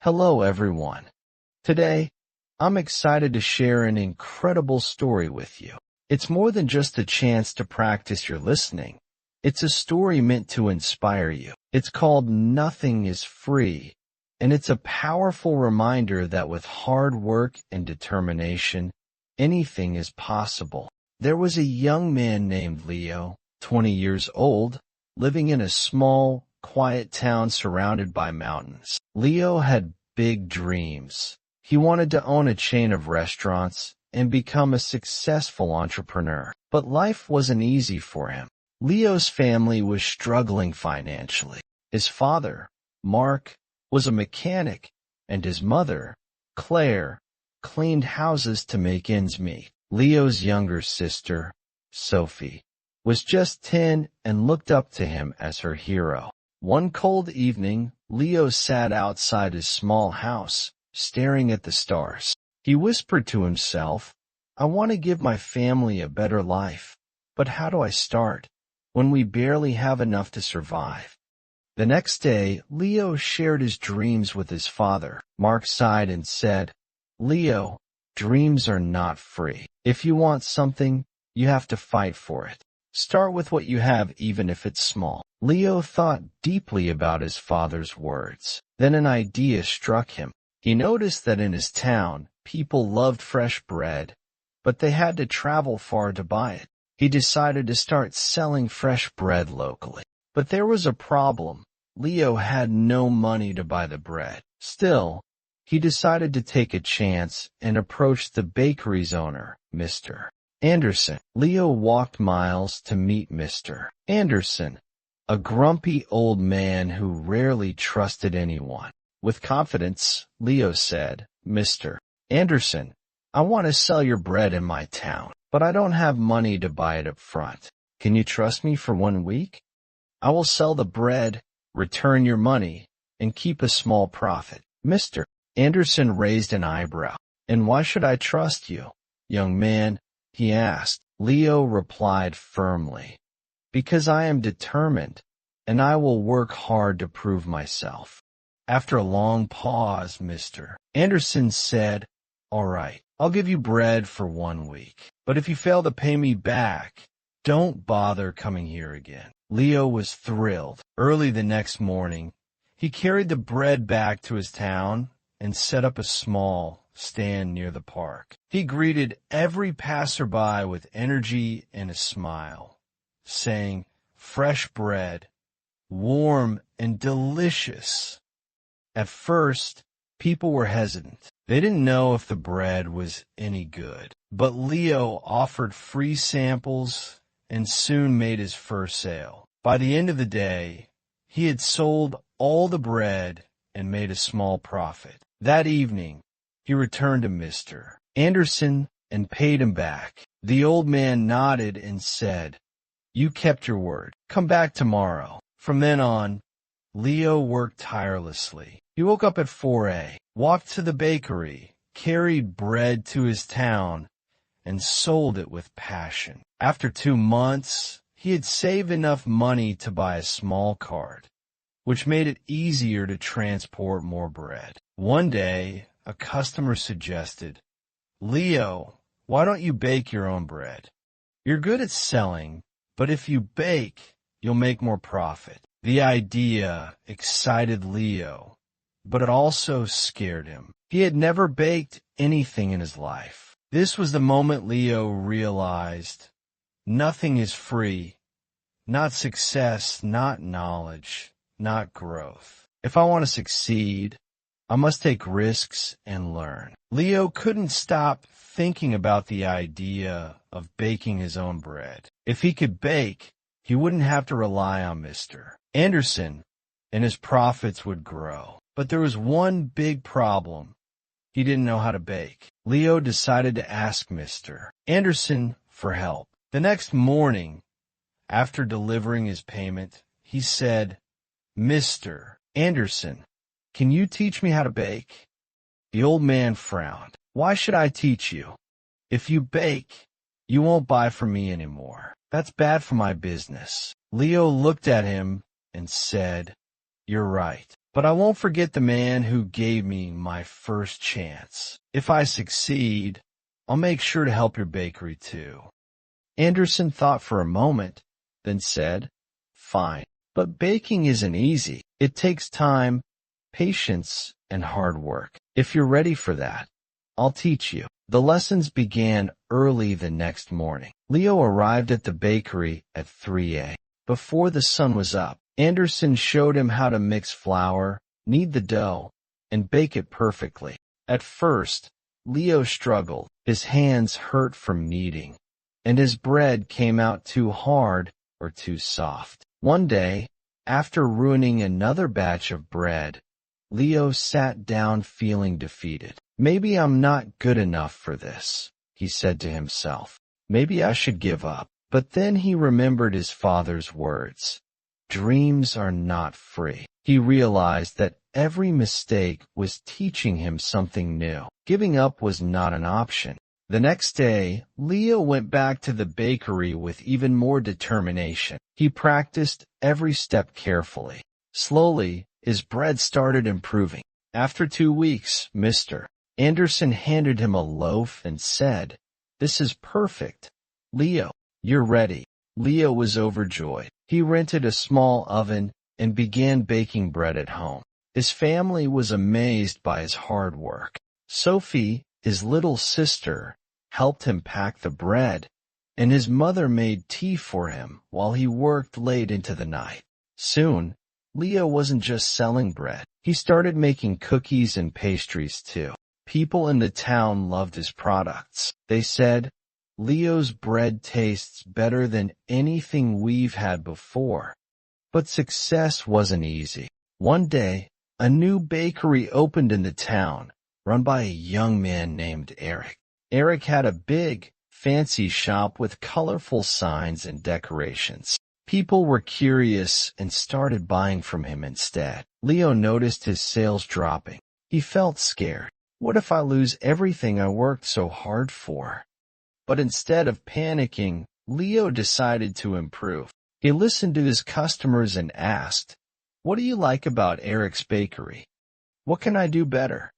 Hello everyone. Today, I'm excited to share an incredible story with you. It's more than just a chance to practice your listening. It's a story meant to inspire you. It's called Nothing is Free, and it's a powerful reminder that with hard work and determination, anything is possible. There was a young man named Leo, 20 years old, living in a small, quiet town surrounded by mountains. Leo had big dreams. He wanted to own a chain of restaurants and become a successful entrepreneur. But life wasn't easy for him. Leo's family was struggling financially. His father, Mark, was a mechanic, and his mother, Claire, cleaned houses to make ends meet. Leo's younger sister, Sophie, was just 10 and looked up to him as her hero. One cold evening, Leo sat outside his small house, staring at the stars. He whispered to himself, "I want to give my family a better life, but how do I start when we barely have enough to survive?" The next day, Leo shared his dreams with his father. Mark sighed and said, "Leo, dreams are not free. If you want something, you have to fight for it. Start with what you have, even if it's small." Leo thought deeply about his father's words. Then an idea struck him. He noticed that in his town, people loved fresh bread, but they had to travel far to buy it. He decided to start selling fresh bread locally. But there was a problem. Leo had no money to buy the bread. Still, he decided to take a chance and approached the bakery's owner, Mr. Anderson. Leo walked miles to meet Mr. Anderson, a grumpy old man who rarely trusted anyone. With confidence, Leo said, "Mr. Anderson, I want to sell your bread in my town, but I don't have money to buy it up front. Can you trust me for 1 week? I will sell the bread, return your money, and keep a small profit." Mr. Anderson raised an eyebrow. "And why should I trust you, young man?" he asked. Leo replied firmly, "Because I am determined, and I will work hard to prove myself." After a long pause, Mr. Anderson said, "All right, I'll give you bread for 1 week. But if you fail to pay me back, don't bother coming here again." Leo was thrilled. Early the next morning, he carried the bread back to his town and set up a small stand near the park. He greeted every passerby with energy and a smile, saying, "Fresh bread, warm and delicious." At first, people were hesitant. They didn't know if the bread was any good. But Leo offered free samples and soon made his first sale. By the end of the day, he had sold all the bread and made a small profit. That evening, he returned to Mr. Anderson and paid him back. The old man nodded and said, "You kept your word. Come back tomorrow." From then on, Leo worked tirelessly. He woke up at 4 a.m., walked to the bakery, carried bread to his town, and sold it with passion. After 2 months, he had saved enough money to buy a small cart, which made it easier to transport more bread. One day, a customer suggested, "Leo, why don't you bake your own bread? You're good at selling, but if you bake, you'll make more profit." The idea excited Leo, but it also scared him. He had never baked anything in his life. This was the moment Leo realized nothing is free, not success, not knowledge, not growth. If I want to succeed, I must take risks and learn. Leo couldn't stop thinking about the idea of baking his own bread. If he could bake, he wouldn't have to rely on Mr. Anderson, and his profits would grow. But there was one big problem. He didn't know how to bake. Leo decided to ask Mr. Anderson for help. The next morning, after delivering his payment, he said, "Mr. Anderson, can you teach me how to bake?" The old man frowned. "Why should I teach you? If you bake, you won't buy from me anymore. That's bad for my business." Leo looked at him and said, "You're right. but I won't forget the man who gave me my first chance. If I succeed, I'll make sure to help your bakery too." Anderson thought for a moment, then said, "Fine, but baking isn't easy. It takes time, patience, and hard work. If you're ready for that, I'll teach you." The lessons began early the next morning. Leo arrived at the bakery at 3 a.m. Before the sun was up, Anderson showed him how to mix flour, knead the dough, and bake it perfectly. At first, Leo struggled. His hands hurt from kneading, and his bread came out too hard or too soft. One day, after ruining another batch of bread, Leo sat down feeling defeated. "Maybe I'm not good enough for this," he said to himself. "Maybe I should give up." But then he remembered his father's words. Dreams are not free. He realized that every mistake was teaching him something new. Giving up was not an option. The next day, Leo went back to the bakery with even more determination. He practiced every step carefully. Slowly, his bread started improving. After 2 weeks, Mr. Anderson handed him a loaf and said, "This is perfect. Leo, you're ready." Leo was overjoyed. He rented a small oven and began baking bread at home. His family was amazed by his hard work. Sophie, his little sister, helped him pack the bread, and his mother made tea for him while he worked late into the night. Soon, Leo wasn't just selling bread. He started making cookies and pastries too. People in the town loved his products. They said, "Leo's bread tastes better than anything we've had before." But success wasn't easy. One day, a new bakery opened in the town, run by a young man named Eric. Eric had a big, fancy shop with colorful signs and decorations. People were curious and started buying from him instead. Leo noticed his sales dropping. He felt scared. What if I lose everything I worked so hard for? But instead of panicking, Leo decided to improve. He listened to his customers and asked, "What do you like about Eric's bakery? What can I do better?"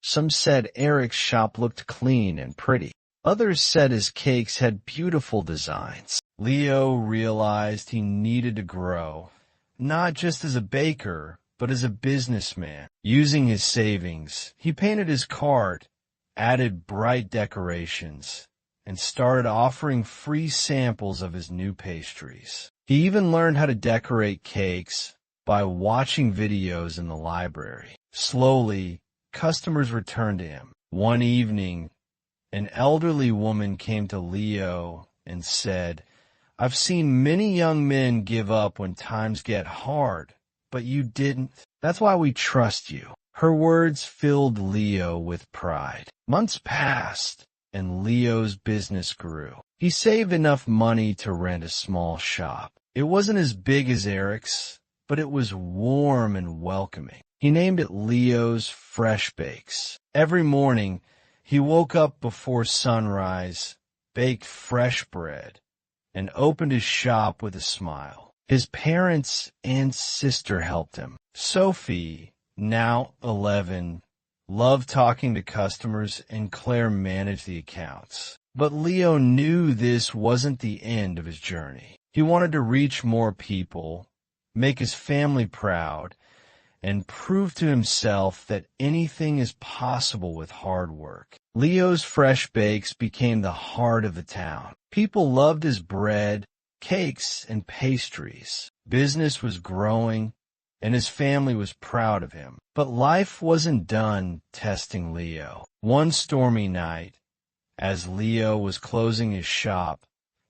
Some said Eric's shop looked clean and pretty. Others said his cakes had beautiful designs. Leo realized he needed to grow, not just as a baker, but as a businessman. Using his savings, he painted his cart, added bright decorations, and started offering free samples of his new pastries. He even learned how to decorate cakes by watching videos in the library. Slowly, customers returned to him. One evening, an elderly woman came to Leo and said, "I've seen many young men give up when times get hard, but you didn't. That's why we trust you." Her words filled Leo with pride. Months passed, and Leo's business grew. He saved enough money to rent a small shop. It wasn't as big as Eric's, but it was warm and welcoming. He named it Leo's Fresh Bakes. Every morning, he woke up before sunrise, baked fresh bread, and opened his shop with a smile. His parents and sister helped him. Sophie, now 11, loved talking to customers, and Claire managed the accounts. But Leo knew this wasn't the end of his journey. He wanted to reach more people, make his family proud, and prove to himself that anything is possible with hard work. Leo's Fresh Bakes became the heart of the town. People loved his bread, cakes, and pastries. Business was growing, and his family was proud of him. But life wasn't done testing Leo. One stormy night, as Leo was closing his shop,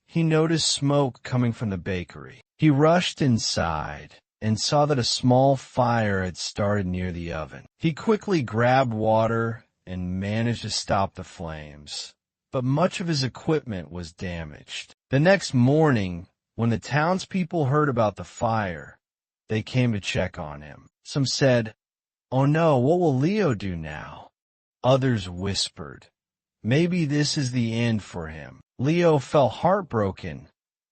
he noticed smoke coming from the bakery. He rushed inside and saw that a small fire had started near the oven. He quickly grabbed water and managed to stop the flames, but much of his equipment was damaged. The next morning, when the townspeople heard about the fire, they came to check on him. Some said, "Oh no, what will Leo do now?" Others whispered, "Maybe this is the end for him." Leo felt heartbroken,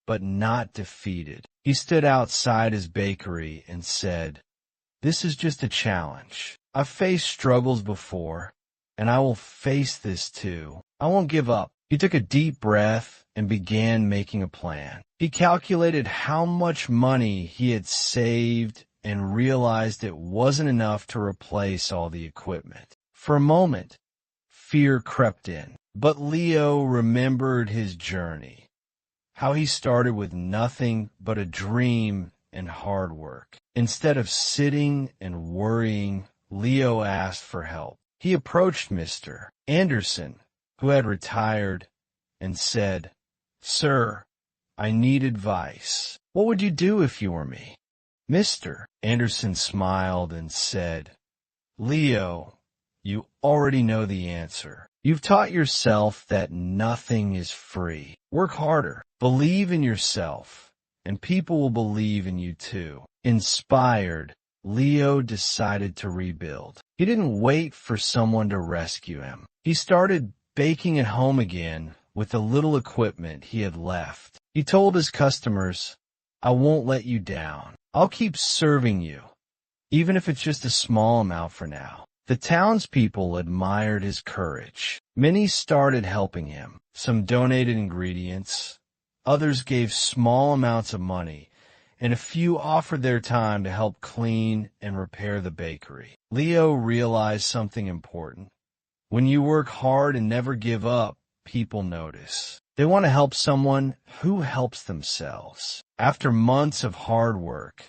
but not defeated. He stood outside his bakery and said, This is just a challenge. I've faced struggles before, and I will face this too. I won't give up." He took a deep breath and began making a plan. He calculated how much money he had saved and realized it wasn't enough to replace all the equipment. For a moment, fear crept in, but Leo remembered his journey, how he started with nothing but a dream and hard work. Instead of sitting and worrying, Leo asked for help. He approached Mr. Anderson, who had retired, and said, "Sir, I need advice. What would you do if you were me?" Mr. Anderson smiled and said, "Leo, you already know the answer. You've taught yourself that nothing is free. Work harder, believe in yourself, and people will believe in you too." Inspired, Leo decided to rebuild. He didn't wait for someone to rescue him. He started baking at home again with the little equipment he had left. He told his customers, "I won't let you down. I'll keep serving you, even if it's just a small amount for now." The townspeople admired his courage. Many started helping him. Some donated ingredients, others gave small amounts of money, and a few offered their time to help clean and repair the bakery. Leo realized something important. When you work hard and never give up, people notice. They want to help someone who helps themselves. After months of hard work,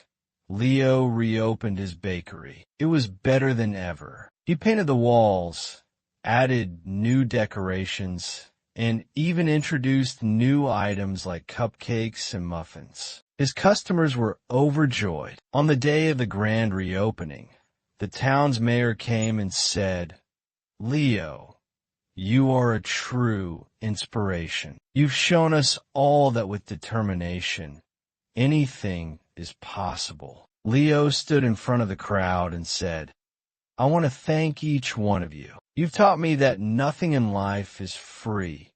Leo reopened his bakery. It was better than ever. He painted the walls, added new decorations, and even introduced new items like cupcakes and muffins. His customers were overjoyed. On the day of the grand reopening, the town's mayor came and said, "Leo, you are a true inspiration. You've shown us all that with determination, anything is possible." Leo stood in front of the crowd and said, "I want to thank each one of you. You've taught me that nothing in life is free.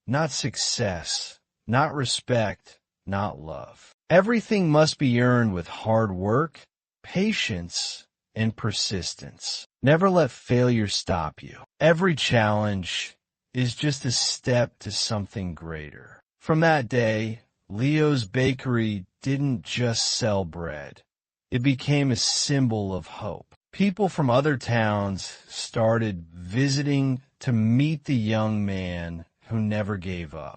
Not success, not respect, not love. Everything must be earned with hard work, patience, and persistence. Never let failure stop you. Every challenge is just a step to something greater." From that day, Leo's bakery didn't just sell bread. It became a symbol of hope. People from other towns started visiting to meet the young man who never gave up.